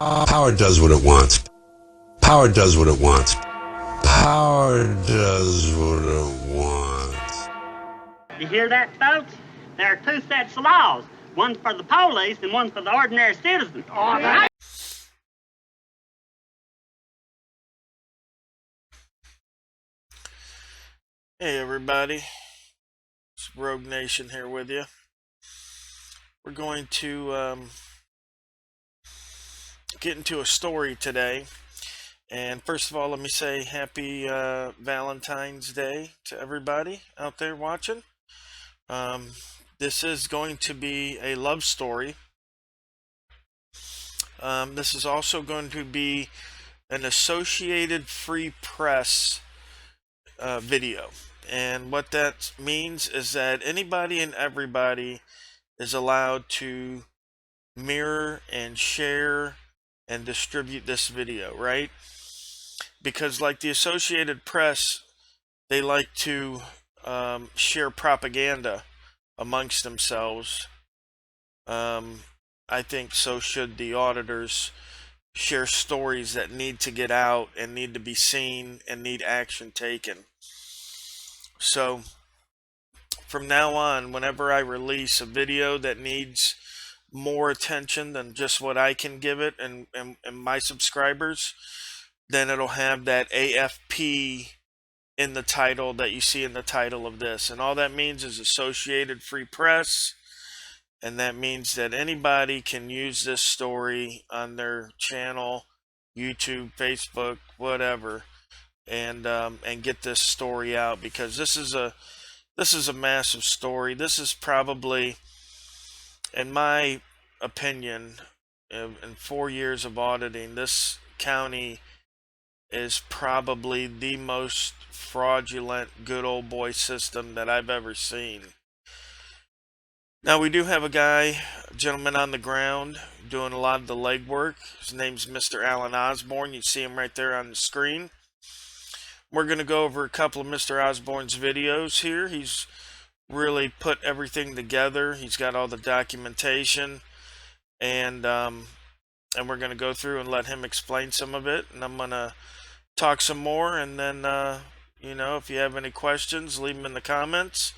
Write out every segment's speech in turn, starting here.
Power does what it wants. Power does what it wants. Power does what it wants. You hear that, folks? There are two sets of laws. One for the police and one for the ordinary citizen. All right. Hey everybody, it's Rogue Nation here with you. We're going to get into a story today. And first of all, let me say happy Valentine's Day to everybody out there watching. This is going to be a love story. This is also going to be an Associated Free Press video. And what that means is that anybody and everybody is allowed to mirror and share and distribute this video, right? Because like the Associated Press, they like to share propaganda amongst themselves. I think so should the auditors share stories that need to get out and need to be seen and need action taken. So from now on, whenever I release a video that needs more attention than just what I can give it and my subscribers, then it'll have that AFP in the title that you see in the title of this. And all that means is Associated Free Press. And that means that anybody can use this story on their channel, YouTube, Facebook, whatever, and get this story out, because this is a massive story. This is probably, in my opinion, in 4 years of auditing, this county is probably the most fraudulent good old boy system that I've ever seen. Now, we do have a gentleman on the ground doing a lot of the legwork. His name's Mr. Alan Osborne. You see him right there on the screen. We're going to go over a couple of Mr. Osborne's videos here. He's really put everything together. He's got all the documentation, and we're going to go through and let him explain some of it, and I'm going to talk some more, and then if you have any questions, leave them in the comments.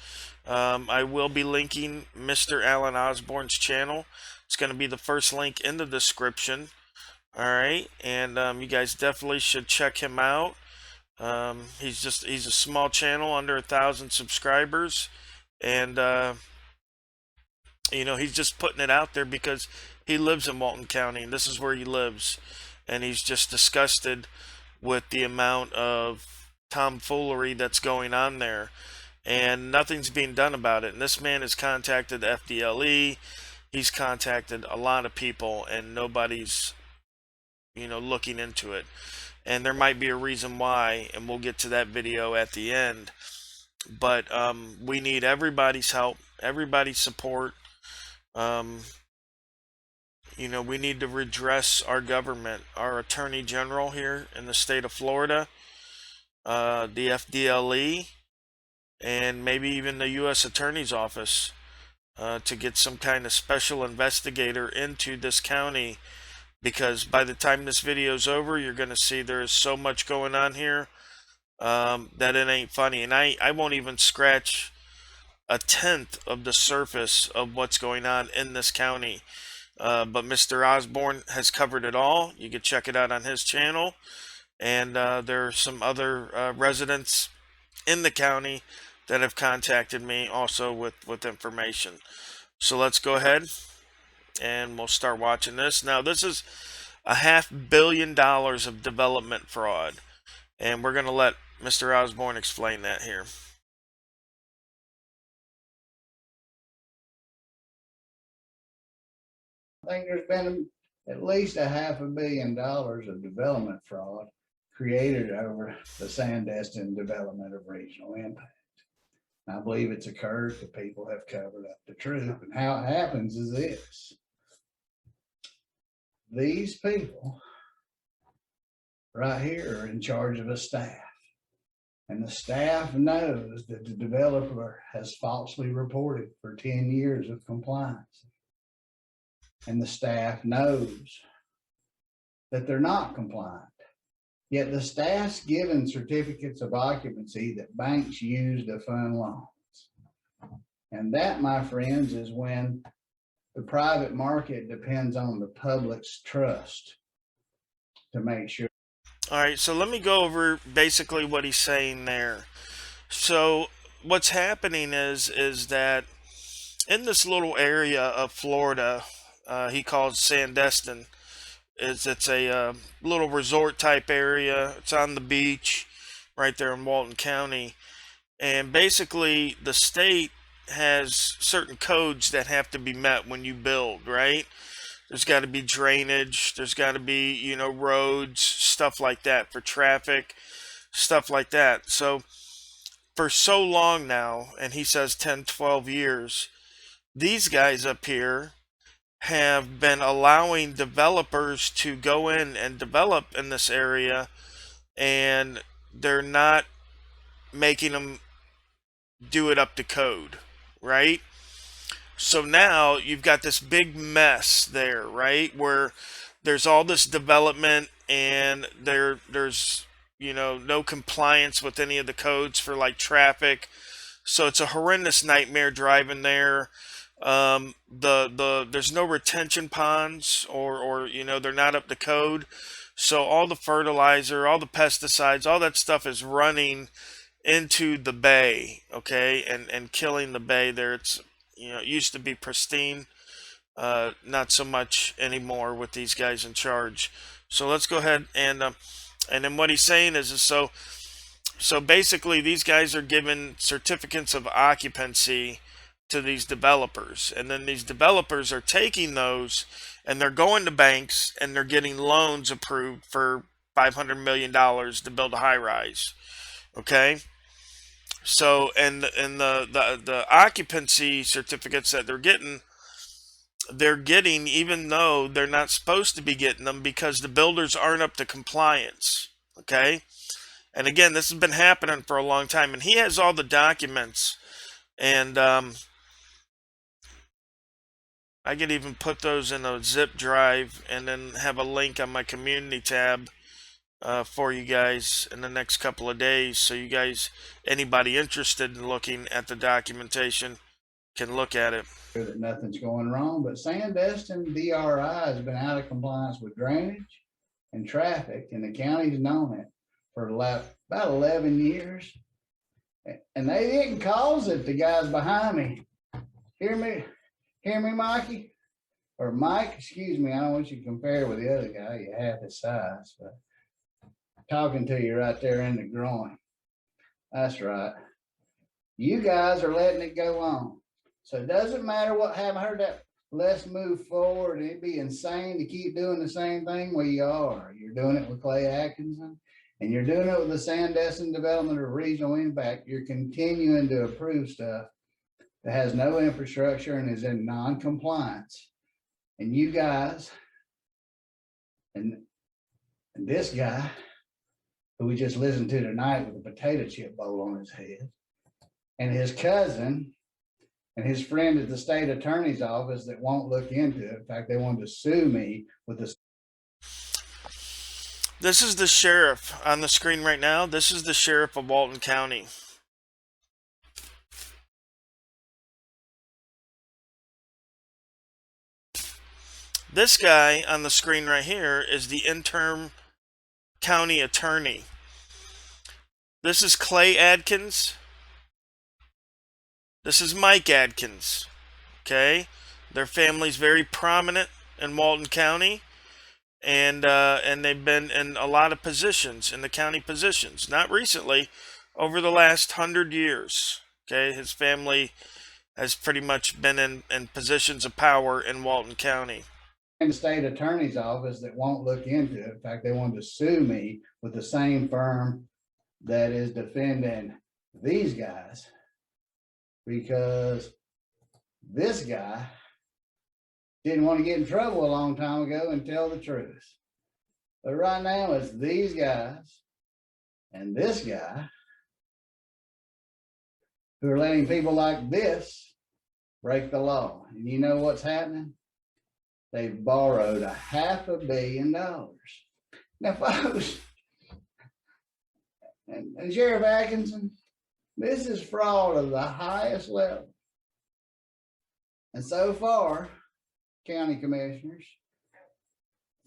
I will be linking Mr. Alan Osborne's channel. It's going to be the first link in the description. All right, and you guys definitely should check him out. He's a small channel, under 1,000 subscribers, and he's just putting it out there because he lives in Walton County, and this is where he lives, and he's just disgusted with the amount of tomfoolery that's going on there, and nothing's being done about it. And this man has contacted the FDLE, he's contacted a lot of people, and nobody's looking into it. And there might be a reason why, and we'll get to that video at the end. But we need everybody's help, everybody's support. We need to redress our government, our Attorney General here in the state of Florida, the FDLE, and maybe even the U.S. Attorney's Office, to get some kind of special investigator into this county. Because by the time this video is over, you're going to see there is so much going on here that it ain't funny. And I won't even scratch a tenth of the surface of what's going on in this county. But Mr. Osborne has covered it all. You can check it out on his channel. And there are some other residents in the county that have contacted me also with information. So let's go ahead and we'll start watching this. Now, this is $500 million of development fraud, and we're going to let Mr. Osborne explain that here. I think there's been at least $500 million of development fraud created over the Sandestin development of regional impact. And I believe it's occurred. The people have covered up the truth. And how it happens is this. These people right here are in charge of a staff. And the staff knows that the developer has falsely reported for 10 years of compliance. And the staff knows that they're not compliant. Yet the staff's given certificates of occupancy that banks use to fund loans. And that, my friends, is when the private market depends on the public's trust to make sure. All right, so let me go over basically what he's saying there. So what's happening is that in this little area of Florida, he calls Sandestin. It's a little resort type area. It's on the beach, right there in Walton County, and basically the state has certain codes that have to be met when you build. Right? There's got to be drainage. There's got to be, you know, roads, stuff like that for traffic, stuff like that. So for so long now, and he says 10, 12 years, these guys up here have been allowing developers to go in and develop in this area, and they're not making them do it up to code, right? So now you've got this big mess there, right? Where there's all this development and there's, you know, no compliance with any of the codes for like traffic. So it's a horrendous nightmare driving there. There's no retention ponds, or you know, they're not up to code. So all the fertilizer, all the pesticides, all that stuff is running into the bay, okay, and killing the bay there. It's, you know, it used to be pristine, not so much anymore with these guys in charge. So let's go ahead and then what he's saying is so basically these guys are given certificates of occupancy to these developers, and then these developers are taking those and they're going to banks and they're getting loans approved for $500 million to build a high rise. Okay, so and the occupancy certificates that they're getting even though they're not supposed to be getting them, because the builders aren't up to compliance. Okay, and again, this has been happening for a long time, and he has all the documents, and I could even put those in a zip drive and then have a link on my community tab for you guys in the next couple of days, so you guys, anybody interested in looking at the documentation, can look at it. That nothing's going wrong, but Sandestin DRI has been out of compliance with drainage and traffic, and the county's known it for about 11 years. And they didn't cause it, the guys behind me. Hear me, Mikey? Or Mike, excuse me, I don't want you to compare with the other guy, you're half his size, but talking to you right there in the groin. That's right. You guys are letting it go on. So it doesn't matter what, haven't heard that, let's move forward. It'd be insane to keep doing the same thing. Well, you are. You're doing it with Clay Atkinson, and you're doing it with the Sandestin Development of Regional Impact. You're continuing to approve stuff that has no infrastructure and is in non-compliance. And you guys, and this guy, who we just listened to tonight with a potato chip bowl on his head, and his cousin, and his friend at the state attorney's office that won't look into it. In fact, they wanted to sue me with this. This is the sheriff on the screen right now. This is the sheriff of Walton County. This guy on the screen right here is the interim county attorney. This is Clay Adkins. This is Mike Adkins. Okay, their family's very prominent in Walton County, and they've been in a lot of positions in the county positions. Not recently, over the last 100 years. Okay, his family has pretty much been in positions of power in Walton County. And the state attorney's office that won't look into it. In fact, they wanted to sue me with the same firm that is defending these guys, because this guy didn't want to get in trouble a long time ago and tell the truth. But right now it's these guys and this guy who are letting people like this break the law. And you know what's happening? they've borrowed $500 million. Now, folks, and Sheriff Atkinson, this is fraud of the highest level. And so far, county commissioners,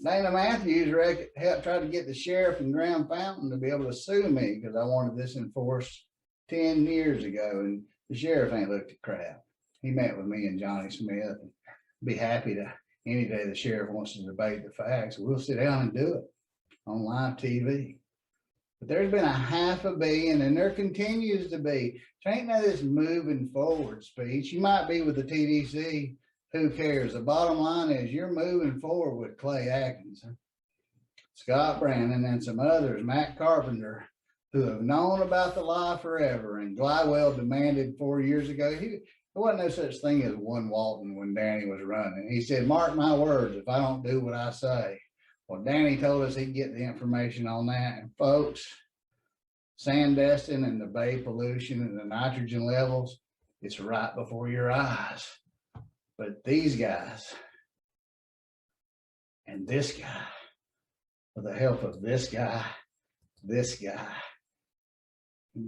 Dana Matthews helped try to get the sheriff in Grand Fountain to be able to sue me because I wanted this enforced 10 years ago, and the sheriff ain't looked at crap. He met with me and Johnny Smith, and be happy to any day the sheriff wants to debate the facts. We'll sit down and do it on live TV. But there's been $500 million, and there continues to be. There ain't none of this moving forward speech. You might be with the TDC. Who cares? The bottom line is you're moving forward with Clay Atkinson, Scott Brandon, and some others, Matt Carpenter, who have known about the lie forever. And Glywell demanded 4 years ago, there wasn't no such thing as one Walton when Danny was running. He said, mark my words, if I don't do what I say. Well, Danny told us he'd get the information on that. And folks, Sandestin and the Bay pollution and the nitrogen levels, it's right before your eyes. But these guys and this guy, with the help of this guy, and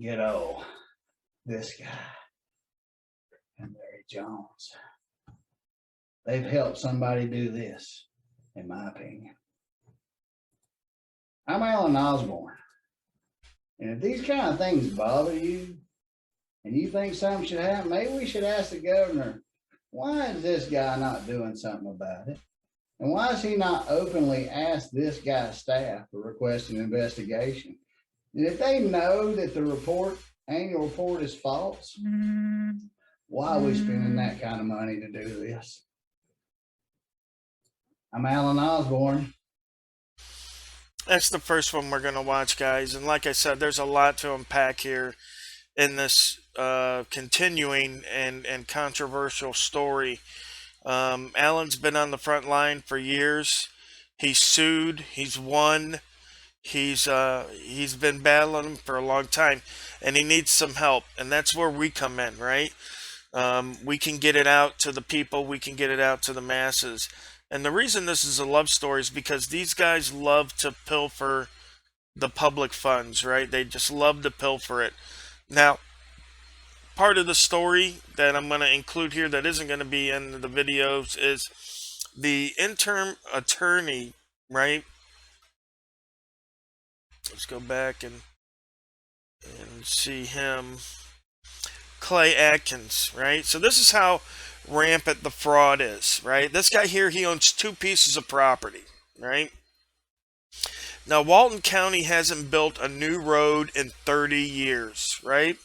Ghetto, this guy, and Larry Jones, they've helped somebody do this, in my opinion. I'm Alan Osborne, and if these kind of things bother you, and you think something should happen, maybe we should ask the governor, why is this guy not doing something about it? And why is he not openly asked this guy's staff to request an investigation? And if they know that the annual report is false, why are we spending that kind of money to do this? I'm Alan Osborne. That's the first one we're going to watch, guys. And like I said, there's a lot to unpack here in this continuing and controversial story. Alan's been on the front line for years. He's sued. He's won. He's been battling for a long time, and he needs some help. And that's where we come in, right? We can get it out to the people. We can get it out to the masses. And the reason this is a love story is because these guys love to pilfer the public funds, right? They just love to pilfer it. Now, part of the story that I'm going to include here that isn't going to be in the videos is the interim attorney, right? Let's go back and see him. Clay Atkins, right? So this is how rampant the fraud is, right? This guy here, he owns 2 pieces of property, right? Now, Walton County hasn't built a new road in 30 years, right?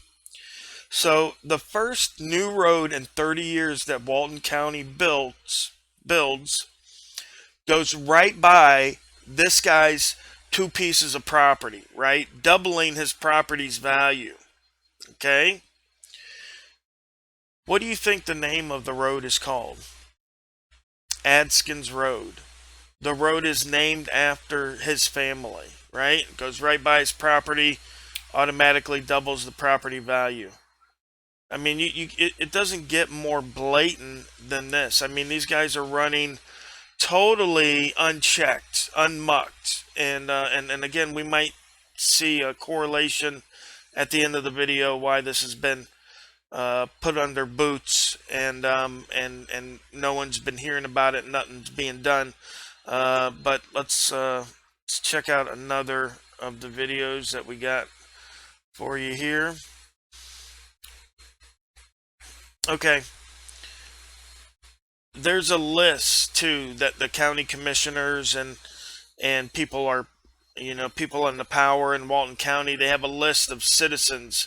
So the first new road in 30 years that Walton County builds goes right by this guy's 2 pieces of property, right? Doubling his property's value, okay? What do you think the name of the road is called? Adkins Road. The road is named after his family, right? It goes right by his property, automatically doubles the property value. I mean, it doesn't get more blatant than this. I mean, these guys are running totally unchecked, unmucked, and again, we might see a correlation at the end of the video why this has been put under boots, and no one's been hearing about it. Nothing's being done. But let's check out another of the videos that we got for you here. Okay. There's a list too that the county commissioners and people are, people in the power in Walton County, they have a list of citizens,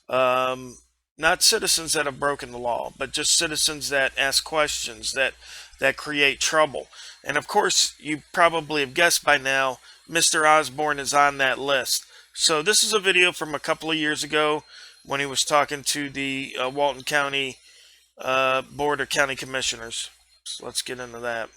not citizens that have broken the law, but just citizens that ask questions, that create trouble. And of course, you probably have guessed by now, Mr. Osborne is on that list. So this is a video from a couple of years ago when he was talking to the Walton County Board of County Commissioners. So let's get into that.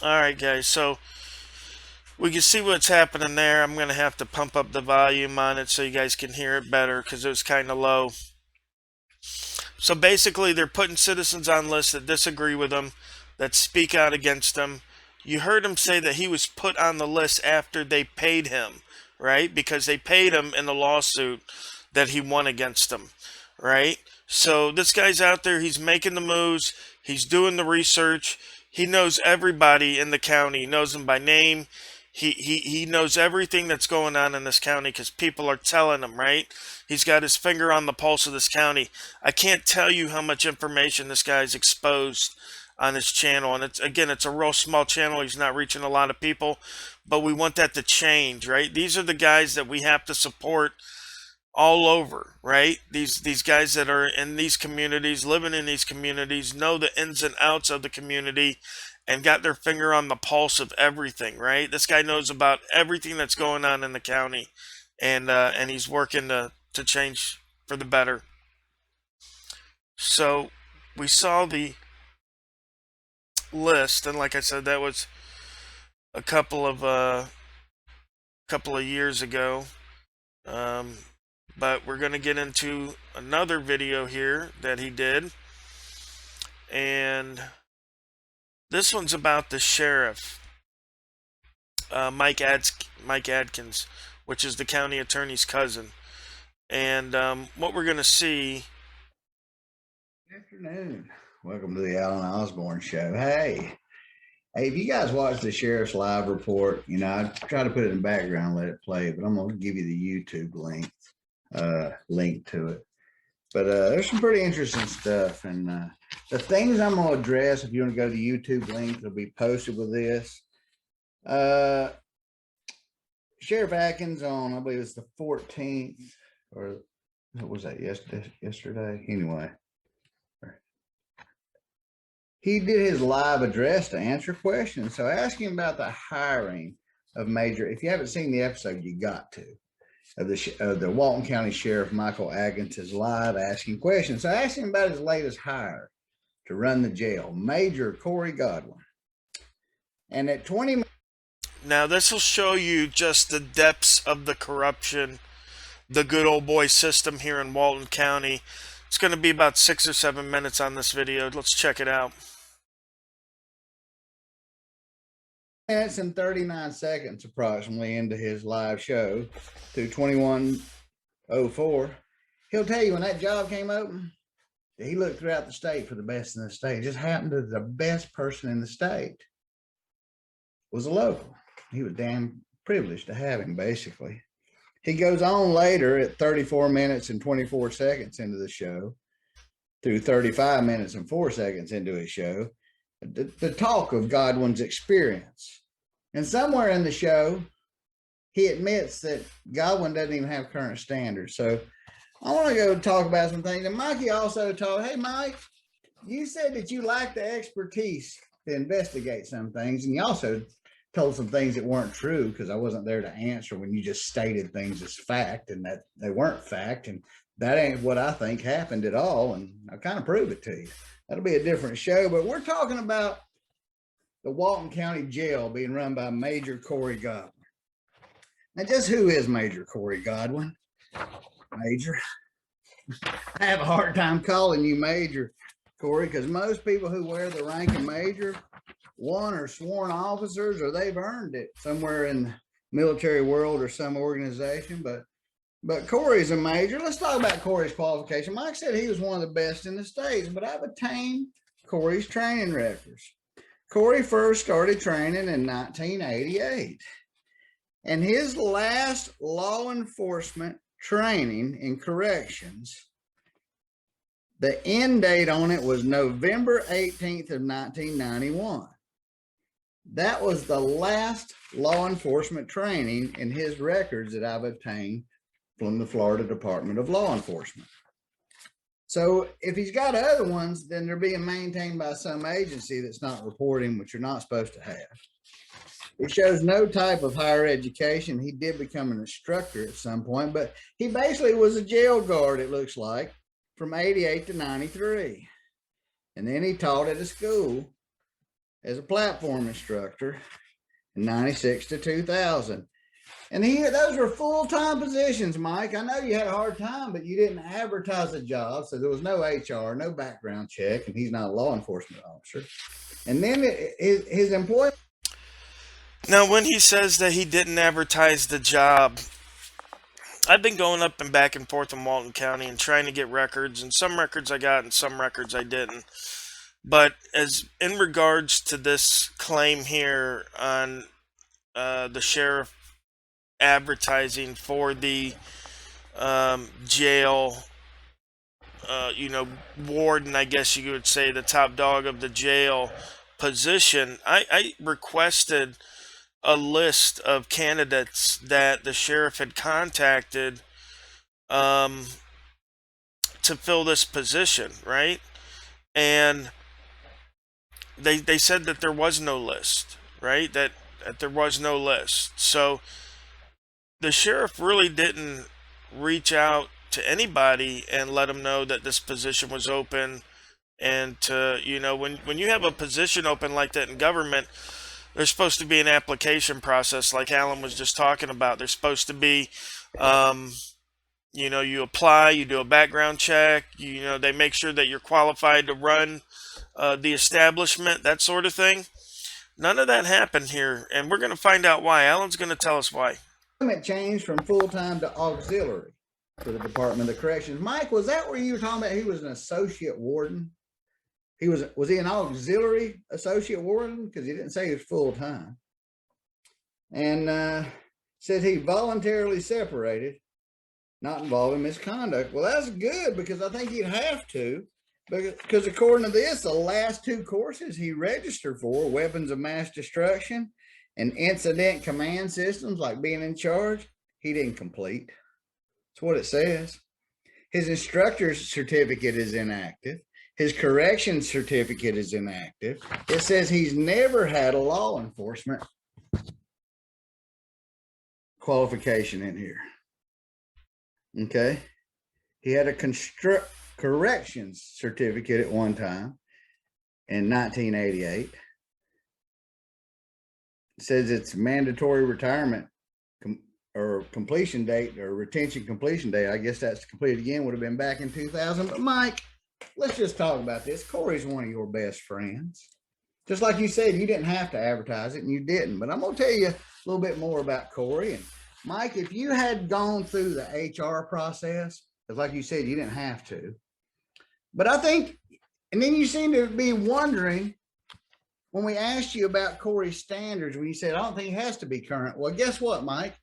All right, guys. So we can see what's happening there. I'm going to have to pump up the volume on it so you guys can hear it better because it was kind of low. So basically, they're putting citizens on lists that disagree with them, that speak out against them. You heard him say that he was put on the list after they paid him, right? Because they paid him in the lawsuit that he won against them, right? So this guy's out there, he's making the moves, he's doing the research, he knows everybody in the county, he knows them by name. He knows everything that's going on in this county because people are telling him, right? He's got his finger on the pulse of this county. I can't tell you how much information this guy's exposed on his channel. And it's a real small channel. He's not reaching a lot of people, but we want that to change, right? These are the guys that we have to support all over, right? These guys that are in these communities, living in these communities, know the ins and outs of the community and got their finger on the pulse of everything, right? This guy knows about everything that's going on in the county, and he's working to change for the better. So we saw the list, and like I said, that was a couple of years ago. But we're going to get into another video here that he did. And this one's about the sheriff, Mike Adkins, which is the county attorney's cousin. And what we're going to see... Good afternoon. Welcome to the Alan Osborne Show. Hey, if you guys watch the sheriff's live report, you know, I try to put it in the background, let it play, but I'm going to give you the YouTube link to it. But there's some pretty interesting stuff, and the things I'm going to address, if you want to go to the YouTube link, it'll be posted with this. Sheriff Atkins on, I believe it's the 14th, or what was that, yesterday? Anyway, he did his live address to answer questions. So asking about the hiring of major, if you haven't seen the episode, you got to. Of the Walton County Sheriff Michael Atkins is live asking questions. So asking about his latest hire to run the jail, Major Corey Godwin. And at 20... Now this will show you just the depths of the corruption, the good old boy system here in Walton County. It's going to be about 6 or 7 minutes on this video. Let's check it out. Minutes and 39 seconds approximately into his live show to 21:04, he'll tell you when that job came open, he looked throughout the state for the best in the state. It just happened that the best person in the state was a local. He was damn privileged to have him, basically. He goes on later at 34 minutes and 24 seconds into the show through 35 minutes and 4 seconds into his show, the talk of Godwin's experience. And somewhere in the show, he admits that Godwin doesn't even have current standards. So I want to go talk about some things. And Mikey also told, hey, Mike, you said that you lack the expertise to investigate some things. And you also told some things that weren't true because I wasn't there to answer when you just stated things as fact and that they weren't fact. And that ain't what I think happened at all. And I'll kind of prove it to you. That'll be a different show, but we're talking about the Walton County Jail being run by Major Corey Godwin. Now, just who is Major Corey Godwin? Major. I have a hard time calling you Major, Corey, because most people who wear the rank of Major, one, are sworn officers or they've earned it somewhere in the military world or some organization, but Corey's a major. Let's talk about Corey's qualification. Mike said he was one of the best in the states, but I've obtained Corey's training records. Corey first started training in 1988, and his last law enforcement training in corrections, the end date on it was November 18th of 1991. That was the last law enforcement training in his records that I've obtained from the Florida Department of Law Enforcement. So if he's got other ones, then they're being maintained by some agency that's not reporting, which you're not supposed to have. It shows no type of higher education. He did become an instructor at some point, but he basically was a jail guard, it looks like, from 88 to 93. And then he taught at a school as a platform instructor in 96 to 2000. And those were full-time positions, Mike. I know you had a hard time, but you didn't advertise a job. So there was no HR, no background check, and he's not a law enforcement officer. And then his employment. Now, when he says that he didn't advertise the job, I've been going up and back and forth in Walton County and trying to get records, and some records I got and some records I didn't. But as in regards to this claim here on the sheriff advertising for the jail, warden, I guess you would say, the top dog of the jail position, I requested a list of candidates that the sheriff had contacted to fill this position, right? And they said that there was no list, right? That there was no list. So the sheriff really didn't reach out to anybody and let them know that this position was open. And to, when you have a position open like that in government, there's supposed to be an application process like Alan was just talking about. There's supposed to be, you apply, you do a background check, they make sure that you're qualified to run the establishment, that sort of thing. None of that happened here, and we're going to find out why. Alan's going to tell us why. Changed from full-time to auxiliary for the Department of Corrections. Mike, was that where you were talking about he was an associate warden? Was he an auxiliary associate warden? Because he didn't say he was full-time. And said he voluntarily separated, not involving misconduct. Well, that's good, because I think he'd have to. Because according to this, the last two courses he registered for, weapons of mass destruction and incident command systems, like being in charge, he didn't complete. That's what it says. His instructor's certificate is inactive. His corrections certificate is inactive. It says he's never had a law enforcement qualification in here. Okay. He had a corrections certificate at one time in 1988. It says it's mandatory retirement or completion date or retention completion date. I guess that's completed again, would have been back in 2000. But Mike, let's just talk about this. Corey's one of your best friends. Just like you said, you didn't have to advertise it, and you didn't. But I'm going to tell you a little bit more about Corey. And Mike, if you had gone through the HR process, because like you said, you didn't have to. But I think, and then you seem to be wondering, when we asked you about Corey's standards, when you said, I don't think he has to be current. Well, guess what, Mike?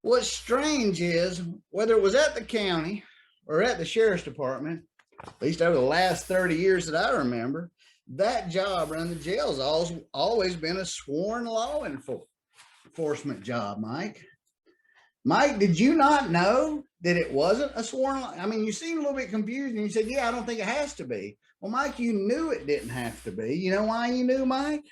What's strange is, whether it was at the county or at the sheriff's department, at least over the last 30 years that I remember, that job running the jail has always been a sworn law enforcement job, Mike. Mike, did you not know that it wasn't a sworn law? I mean, you seemed a little bit confused, and you said, yeah, I don't think it has to be. Well, Mike, you knew it didn't have to be. You know why you knew, Mike?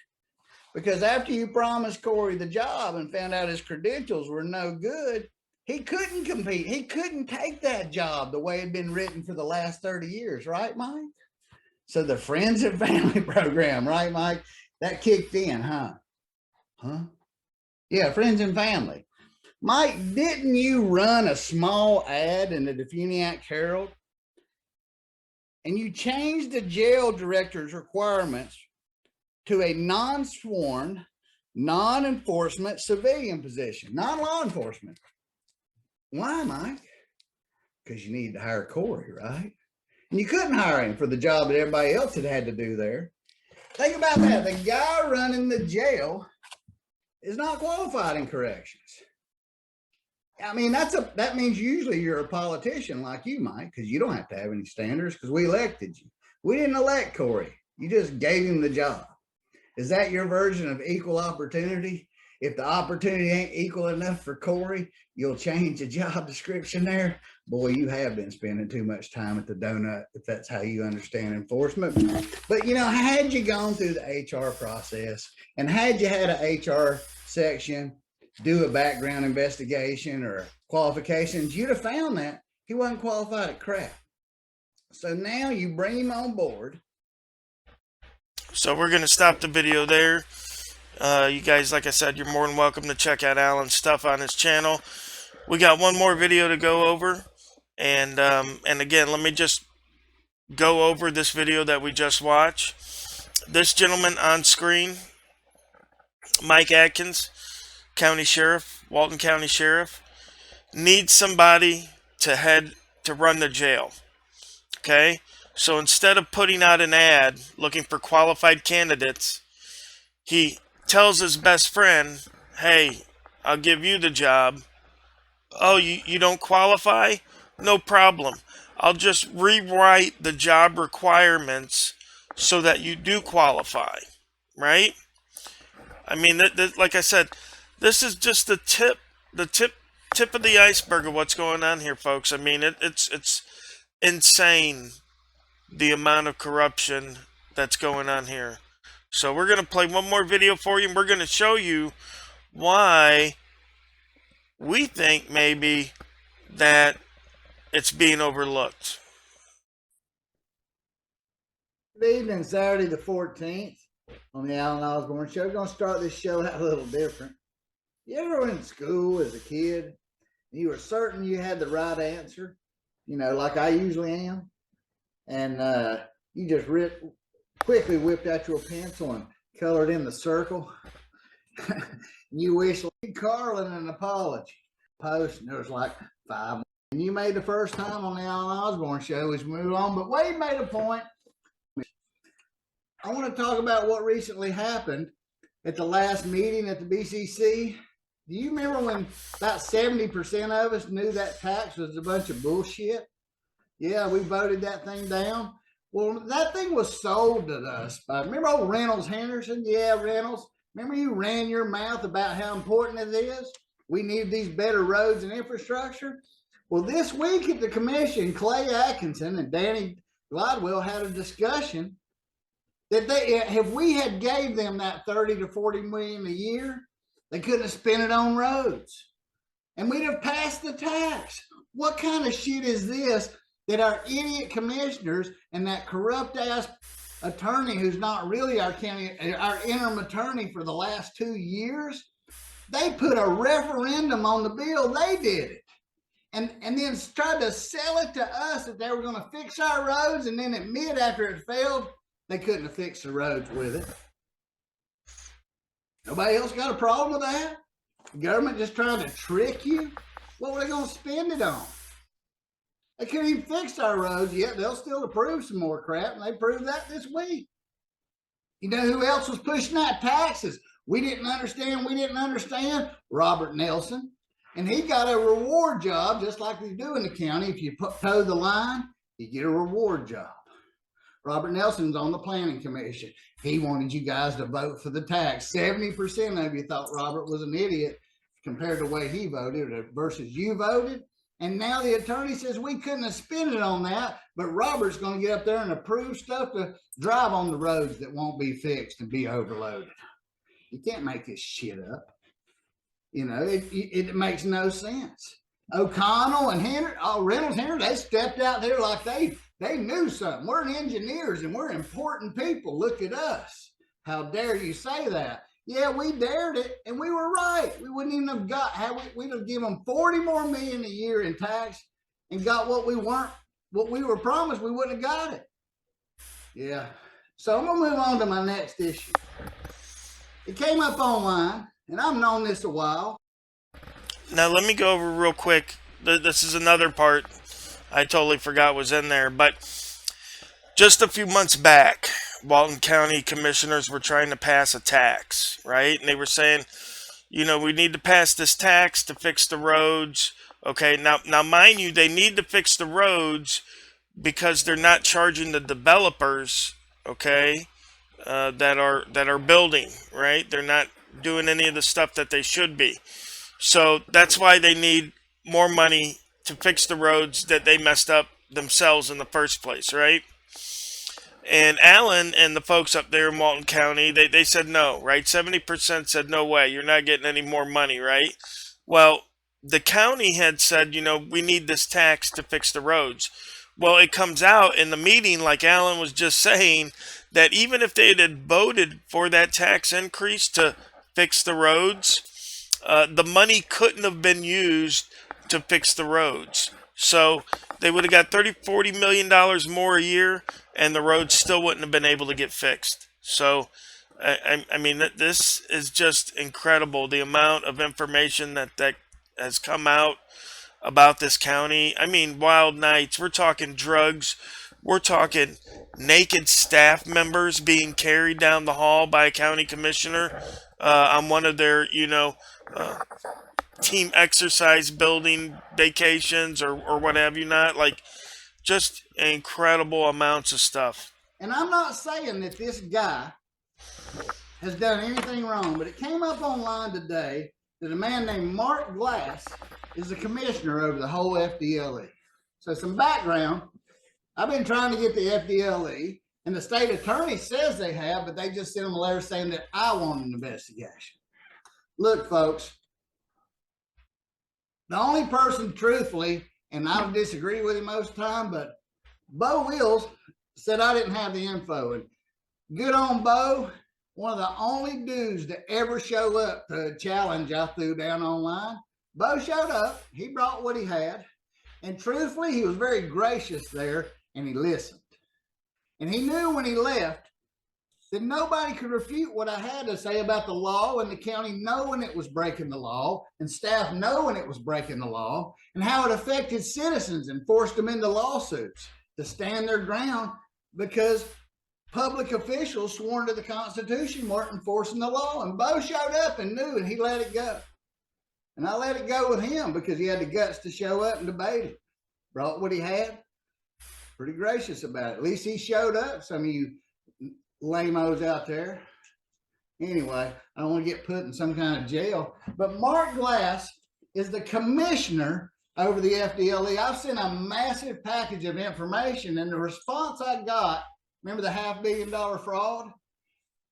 Because after you promised Corey the job and found out his credentials were no good, he couldn't compete. He couldn't take that job the way it had been written for the last 30 years, right, Mike? So the Friends and Family program, right, Mike? That kicked in, huh? Yeah, Friends and Family. Mike, didn't you run a small ad in the Defuniak Herald? And you changed the jail director's requirements to a non-sworn, non-enforcement civilian position, non-law enforcement. Why, Mike? Because you needed to hire Corey, right? And you couldn't hire him for the job that everybody else had to do there. Think about that. The guy running the jail is not qualified in corrections. I mean, that means usually you're a politician like you, Mike, because you don't have to have any standards because we elected you. We didn't elect Corey. You just gave him the job. Is that your version of equal opportunity? If the opportunity ain't equal enough for Corey, you'll change the job description there. Boy, you have been spending too much time at the donut, if that's how you understand enforcement. But, had you gone through the HR process and had you had an HR section do a background investigation or qualifications, you'd have found that he wasn't qualified at crap. So now you bring him on board. So we're going to stop the video there. You guys, like I said, you're more than welcome to check out Alan's stuff on his channel. We got one more video to go over. And again, let me just go over this video that we just watched. This gentleman on screen, Mike Atkins, County Sheriff, Walton County Sheriff, needs somebody to run the jail. Okay? So instead of putting out an ad looking for qualified candidates, he tells his best friend, hey, I'll give you the job. Oh, you don't qualify? No problem. I'll just rewrite the job requirements so that you do qualify, right? I mean, like I said, this is just the tip of the iceberg of what's going on here, folks. I mean, it's insane the amount of corruption that's going on here. So we're going to play one more video for you, and we're going to show you why we think maybe that it's being overlooked. Good evening, Saturday the 14th on the Alan Osborne Show. We're going to start this show out a little different. You ever were in school as a kid and you were certain you had the right answer, you know, like I usually am, and you just quickly whipped out your pencil and colored in the circle? You wish like Carlin an apology post, and there was like 5 more. And you made the first time on the Alan Osborne Show as we move on, but Wade made a point. I want to talk about what recently happened at the last meeting at the BCC. Do you remember when about 70% of us knew that tax was a bunch of bullshit? Yeah, we voted that thing down. Well, that thing was sold to us by, remember old Reynolds Henderson? Yeah, Reynolds. Remember you ran your mouth about how important it is? We need these better roads and infrastructure. Well, this week at the commission, Clay Atkinson and Danny Gladwell had a discussion that if we had gave them that 30 to 40 million a year, they couldn't have spent it on roads, and we'd have passed the tax. What kind of shit is this that our idiot commissioners and that corrupt ass attorney, who's not really our interim attorney for the last 2 years, they put a referendum on the bill. They did it. And then tried to sell it to us that they were going to fix our roads, and then admit after it failed, they couldn't have fixed the roads with it. Nobody else got a problem with that? The government just trying to trick you? What were they going to spend it on? They couldn't even fix our roads yet. They'll still approve some more crap, and they proved that this week. You know who else was pushing out taxes? We didn't understand. Robert Nelson. And he got a reward job, just like we do in the county. If you toe the line, you get a reward job. Robert Nelson's on the planning commission. He wanted you guys to vote for the tax. 70% of you thought Robert was an idiot compared to the way he voted versus you voted. And now the attorney says we couldn't have spent it on that, but Robert's going to get up there and approve stuff to drive on the roads that won't be fixed and be overloaded. You can't make this shit up. You know, it makes no sense. O'Connell and Reynolds Henry, they stepped out there like they knew something. We're engineers and we're important people. Look at us. How dare you say that? Yeah, we dared it, and we were right. We wouldn't even have got we'd have given them 40 more million a year in tax and got what we were promised. We wouldn't have got it. Yeah. So I'm gonna move on to my next issue. It came up online, and I've known this a while. Now let me go over real quick. This is another part I totally forgot was in there, but just a few months back, Walton County commissioners were trying to pass a tax, right? And they were saying, you know, we need to pass this tax to fix the roads. Okay, now mind you, they need to fix the roads because they're not charging the developers, okay, that are building, right? They're not doing any of the stuff that they should be. So that's why they need more money to fix the roads that they messed up themselves in the first place, right? And Alan and the folks up there in Walton County, they said no, right? 70% said no way, you're not getting any more money, right? Well, the county had said, you know, we need this tax to fix the roads. Well, it comes out in the meeting, like Alan was just saying, that even if they had voted for that tax increase to fix the roads, the money couldn't have been used to fix the roads. So they would have got $30, $40 million more a year, and the roads still wouldn't have been able to get fixed. So, I mean, this is just incredible. The amount of information that has come out about this county. I mean, wild nights. We're talking drugs. We're talking naked staff members being carried down the hall by a county commissioner on one of their, uh, team exercise building vacations or what have you not. Like, just incredible amounts of stuff. And I'm not saying that this guy has done anything wrong, but it came up online today that a man named Mark Glass is the commissioner over the whole FDLE. So some background, I've been trying to get the FDLE, and the state attorney says they have, but they just sent them a letter saying that I want an investigation. Look, folks, the only person truthfully, and I disagree with him most of the time, but Bo Wills said I didn't have the info. And good on Bo. One of the only dudes to ever show up to a challenge I threw down online. Bo showed up. He brought what he had. And truthfully, he was very gracious there, and he listened. And he knew when he left that nobody could refute what I had to say about the law, and the county knowing it was breaking the law, and staff knowing it was breaking the law, and how it affected citizens and forced them into lawsuits to stand their ground because public officials sworn to the Constitution weren't enforcing the law. And Bo showed up and knew, and he let it go. And I let it go with him because he had the guts to show up and debate it. Brought what he had. Pretty gracious about it. At least he showed up. Some of you lame-os out there. Anyway, I don't want to get put in some kind of jail. But Mark Glass is the commissioner over the FDLE. I've sent a massive package of information, and the response I got, remember the $500 million fraud?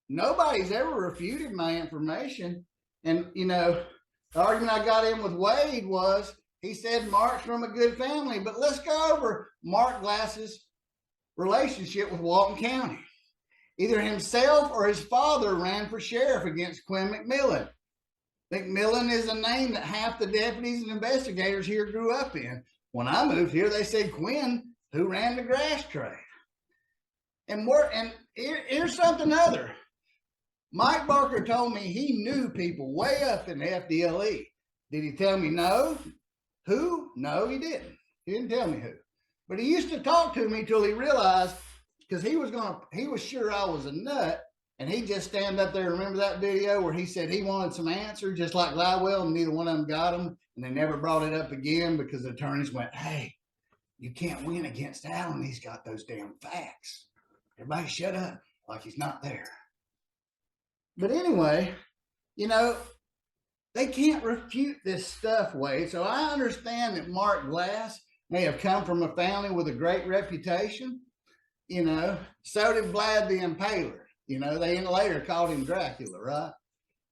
Nobody's ever refuted my information. And, the argument I got in with Wade was, he said Mark's from a good family, but let's go over Mark Glass's relationship with Walton County. Either himself or his father ran for sheriff against Quinn McMillan. McMillan is a name that half the deputies and investigators here grew up in. When I moved here, they said Quinn, who ran the grass trade. And here's something other. Mike Barker told me he knew people way up in the FDLE. Did he tell me no? Who? No, he didn't. He didn't tell me who. But he used to talk to me till he realized, because he was sure I was a nut, and he just stand up there. Remember that video where he said he wanted some answers, just like Liewell, and neither one of them got them, and they never brought it up again because the attorneys went, hey, you can't win against Allen. He's got those damn facts. Everybody shut up like he's not there. But anyway, they can't refute this stuff, Wade. So I understand that Mark Glass may have come from a family with a great reputation. So did Vlad the Impaler. They later called him Dracula, right?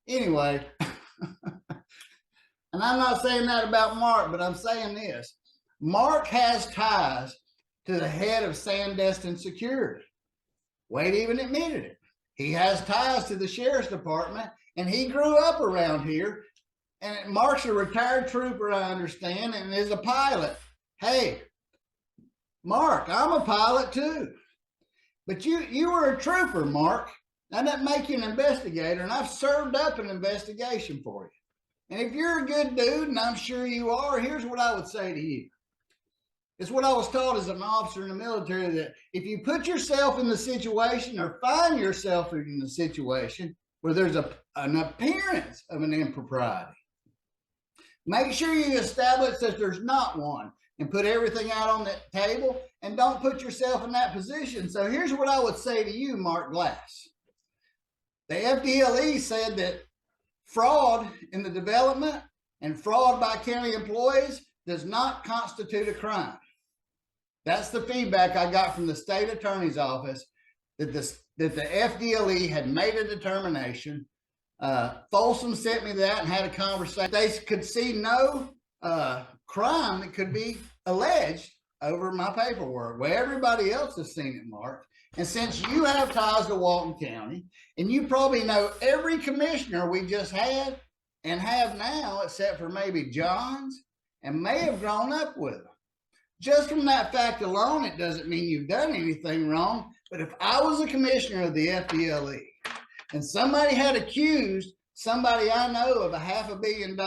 Anyway, and I'm not saying that about Mark, but I'm saying this. Mark has ties to the head of Sandestin Security. Wade even admitted it. He has ties to the sheriff's department, and he grew up around here. And Mark's a retired trooper, I understand, and is a pilot. Hey, Mark, I'm a pilot too. But you were a trooper, Mark. That doesn't make you an investigator, and I've served up an investigation for you. And if you're a good dude, and I'm sure you are, here's what I would say to you. It's what I was taught as an officer in the military, that if you put yourself in the situation or find yourself in the situation where there's an appearance of an impropriety, make sure you establish that there's not one and put everything out on the table, and don't put yourself in that position. So here's what I would say to you, Mark Glass. The FDLE said that fraud in the development and fraud by county employees does not constitute a crime. That's the feedback I got from the state attorney's office, that the FDLE had made a determination. Folsom sent me that and had a conversation. They could see no crime that could be alleged over my paperwork. Well, everybody else has seen it, Mark. And since you have ties to Walton County, and you probably know every commissioner we just had and have now, except for maybe John's, and may have grown up with them. Just from that fact alone, it doesn't mean you've done anything wrong. But if I was a commissioner of the FDLE and somebody had accused somebody I know of $500 million,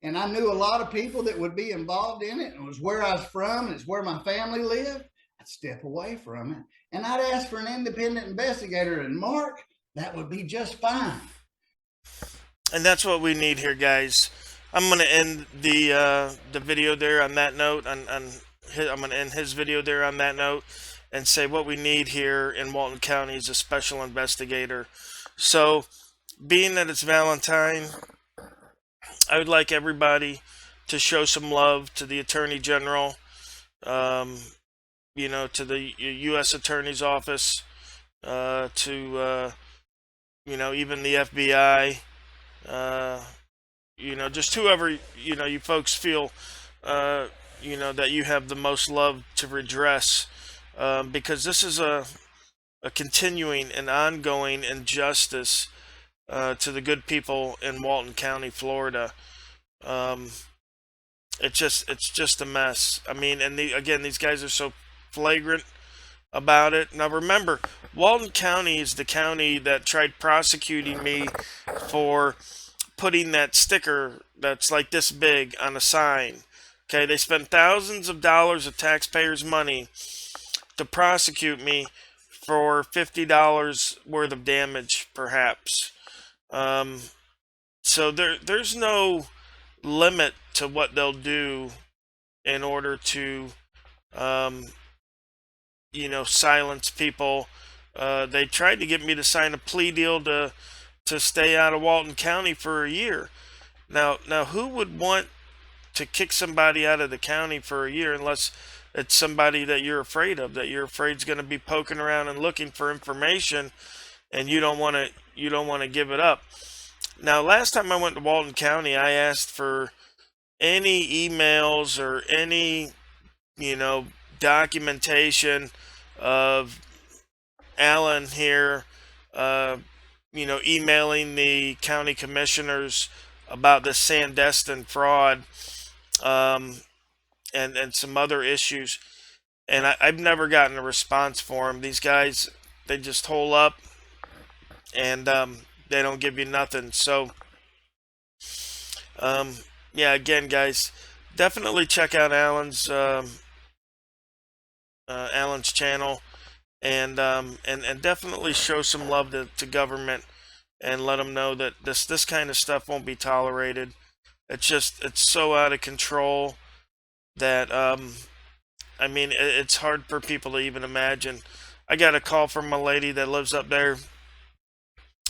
and I knew a lot of people that would be involved in it, and it was where I was from, and it's where my family lived, I'd step away from it. And I'd ask for an independent investigator. And Mark, that would be just fine. And that's what we need here, guys. I'm going to end the video there on that note. I'm going to end his video there on that note and say what we need here in Walton County is a special investigator. So, being that it's Valentine, I would like everybody to show some love to the Attorney General, you know, to the U.S. Attorney's Office, to, you know, even the FBI, you know, just whoever, you know, you folks feel, you know, that you have the most love to redress, because this is a continuing and ongoing injustice to the good people in Walton County, Florida. It's just a mess. I mean, and again, these guys are so flagrant about it. Now remember, Walton County is the county that tried prosecuting me for putting that sticker that's like this big on a sign. Okay, they spent thousands of dollars of taxpayers' money to prosecute me for $50 worth of damage, perhaps. So there's no limit to what they'll do in order to, you know, silence people. They tried to get me to sign a plea deal to stay out of Walton County for a year. Now, who would want to kick somebody out of the county for a year unless it's somebody that you're afraid of, that you're afraid is going to be poking around and looking for information, and you don't want to give it up. Now, last time I went to Walton County, I asked for any emails or any, you know, documentation of Alan here, you know, emailing the county commissioners about the Sandestin fraud, and some other issues. And I've never gotten a response for them. These guys, they just hole up and they don't give you nothing. So, yeah, again, guys, definitely check out Alan's channel, and definitely show some love to government and let them know that this kind of stuff won't be tolerated. It's so out of control that I mean, it's hard for people to even imagine. I got a call from a lady that lives up there.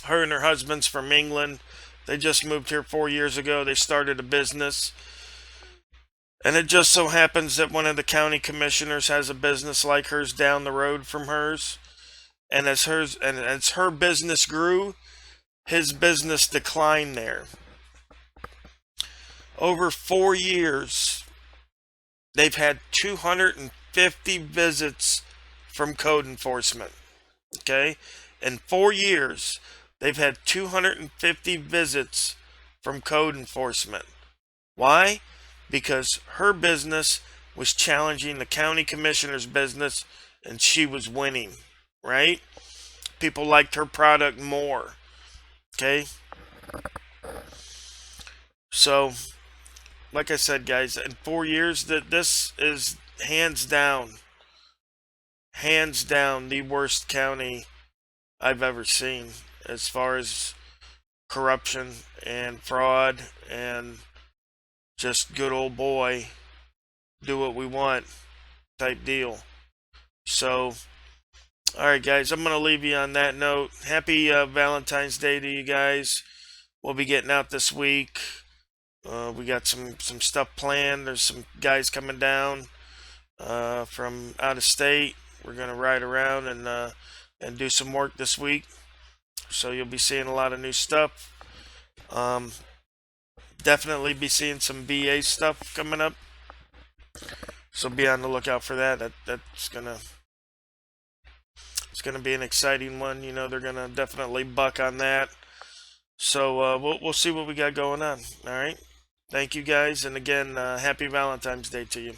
Her and her husband's from England. They just moved here 4 years ago. They started a business. And it just so happens that one of the county commissioners has a business like hers down the road from hers. And as her business grew, his business declined there. Over 4 years, they've had 250 visits from code enforcement. Okay? In 4 years, they've had 250 visits from code enforcement. Why? Because her business was challenging the county commissioner's business and she was winning, right? People liked her product more. Okay? So, like I said, guys, in 4 years, this is hands down the worst county I've ever seen as far as corruption and fraud and just good old boy, do what we want type deal. So, alright guys, I'm going to leave you on that note. Happy Valentine's Day to you guys. We'll be getting out this week. We got some stuff planned. There's some guys coming down from out of state. We're going to ride around and do some work this week. So you'll be seeing a lot of new stuff. Definitely be seeing some VA stuff coming up. So be on the lookout for that. It's gonna be an exciting one. You know, they're gonna definitely buck on that. So we'll see what we got going on. All right. Thank you guys, and again, happy Valentine's Day to you.